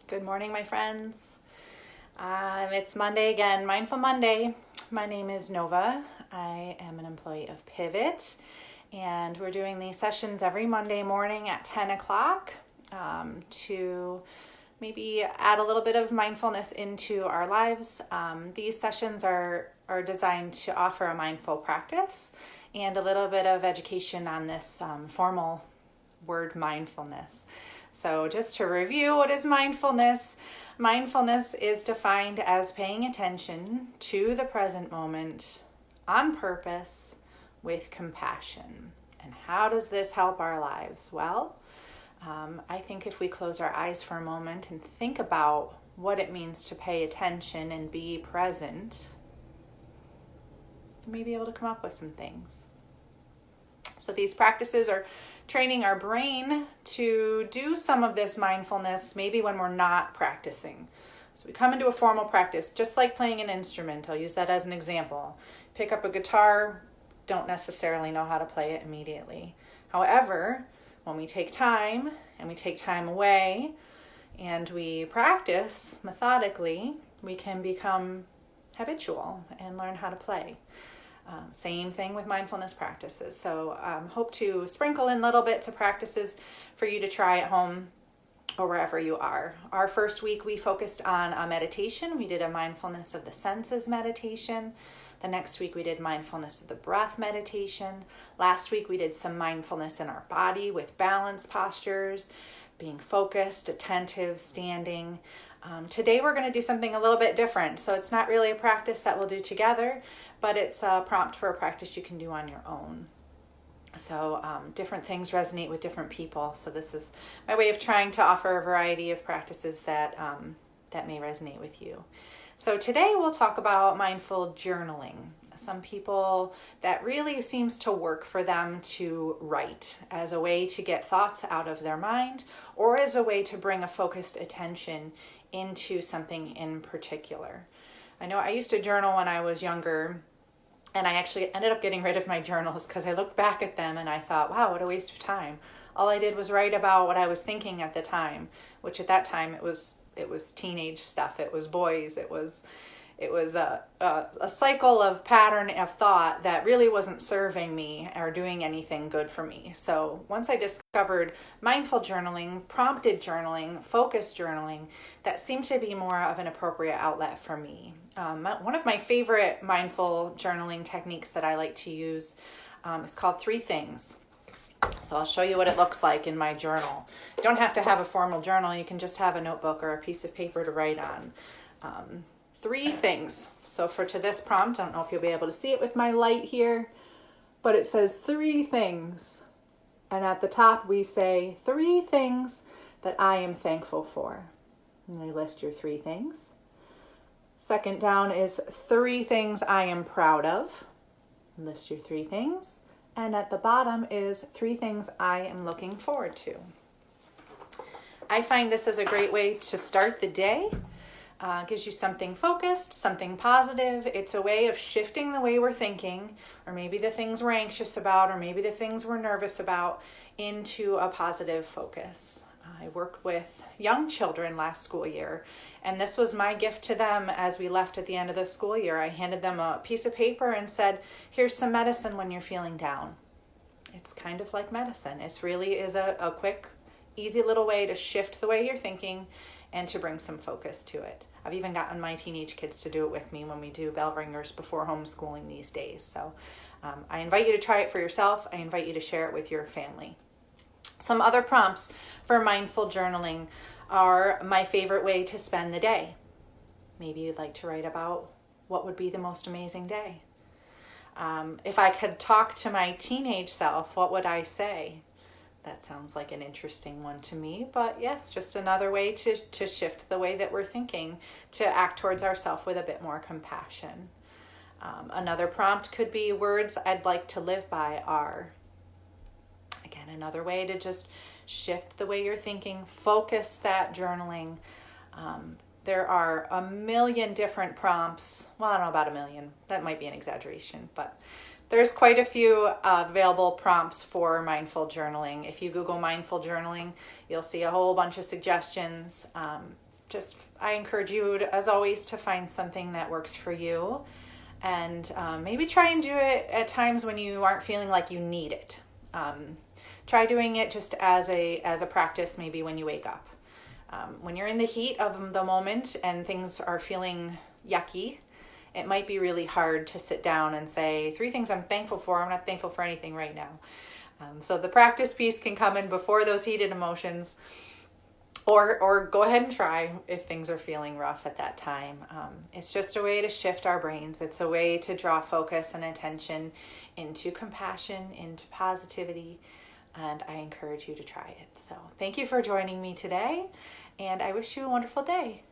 Good morning, my friends. It's Monday again, Mindful Monday. My name is Nova. I am an employee of Pivot, and we're doing these sessions every Monday morning at 10 o'clock to maybe add a little bit of mindfulness into our lives. These sessions are designed to offer a mindful practice and a little bit of education on this formal word mindfulness. So just to review, what is mindfulness? Mindfulness is defined as paying attention to the present moment on purpose with compassion. And how does this help our lives? Well, I think if we close our eyes for a moment and think about what it means to pay attention and be present, you may be able to come up with some things. So these practices are training our brain to do some of this mindfulness maybe when we're not practicing. So we come into a formal practice, just like playing an instrument. I'll use that as an example. Pick up a guitar, don't necessarily know how to play it immediately. However, when we take time and we take time away and we practice methodically, we can become habitual and learn how to play. Same thing with mindfulness practices. So hope to sprinkle in little bits of practices for you to try at home or wherever you are. Our first week we focused on a meditation. We did a mindfulness of the senses meditation. The next week we did mindfulness of the breath meditation. Last week we did some mindfulness in our body with balance postures, being focused, attentive, standing. Today we're going to do something a little bit different. So it's not really a practice that we'll do together, but it's a prompt for a practice you can do on your own. So different things resonate with different people. So this is my way of trying to offer a variety of practices that may resonate with you. So today we'll talk about mindful journaling. Some people, that really seems to work for them to write as a way to get thoughts out of their mind or as a way to bring a focused attention into something in particular. I know I used to journal when I was younger, and I actually ended up getting rid of my journals because I looked back at them and I thought, wow, what a waste of time. All I did was write about what I was thinking at the time, which at that time it was teenage stuff. It was boys. It was a cycle of pattern of thought that really wasn't serving me or doing anything good for me. So once I discovered mindful journaling, prompted journaling, focused journaling, that seemed to be more of an appropriate outlet for me. One of my favorite mindful journaling techniques that I like to use is called 3 Things. So I'll show you what it looks like in my journal. You don't have to have a formal journal. You can just have a notebook or a piece of paper to write on. 3 things. So to this prompt, I don't know if you'll be able to see it with my light here, but it says 3 things. And at the top we say 3 things that I am thankful for. And you list your 3 things. Second down is 3 things I am proud of. List your 3 things. And at the bottom is 3 things I am looking forward to. I find this is a great way to start the day. Gives you something focused, something positive. It's a way of shifting the way we're thinking, or maybe the things we're anxious about, or maybe the things we're nervous about, into a positive focus. I worked with young children last school year, and this was my gift to them as we left at the end of the school year. I handed them a piece of paper and said, here's some medicine when you're feeling down. It's kind of like medicine. It really is a quick, easy little way to shift the way you're thinking and to bring some focus to it. I've even gotten my teenage kids to do it with me when we do bell ringers before homeschooling these days. So I invite you to try it for yourself. I invite you to share it with your family. Some other prompts for mindful journaling are my favorite way to spend the day. Maybe you'd like to write about what would be the most amazing day. If I could talk to my teenage self, what would I say? That sounds like an interesting one to me, but yes, just another way to shift the way that we're thinking, to act towards ourselves with a bit more compassion. Another prompt could be words I'd like to live by are. Again, another way to just shift the way you're thinking, focus that journaling. There are a million different prompts. Well, I don't know about a million. That might be an exaggeration, but there's quite a few available prompts for mindful journaling. If you Google mindful journaling, you'll see a whole bunch of suggestions. I encourage you, as always, to find something that works for you, and maybe try and do it at times when you aren't feeling like you need it. Try doing it just as a practice, maybe when you wake up. When you're in the heat of the moment and things are feeling yucky, it might be really hard to sit down and say 3 things I'm thankful for. I'm not thankful for anything right now. So the practice piece can come in before those heated emotions, or go ahead and try if things are feeling rough at that time. It's just a way to shift our brains. It's a way to draw focus and attention into compassion, into positivity, and I encourage you to try it. So thank you for joining me today, and I wish you a wonderful day.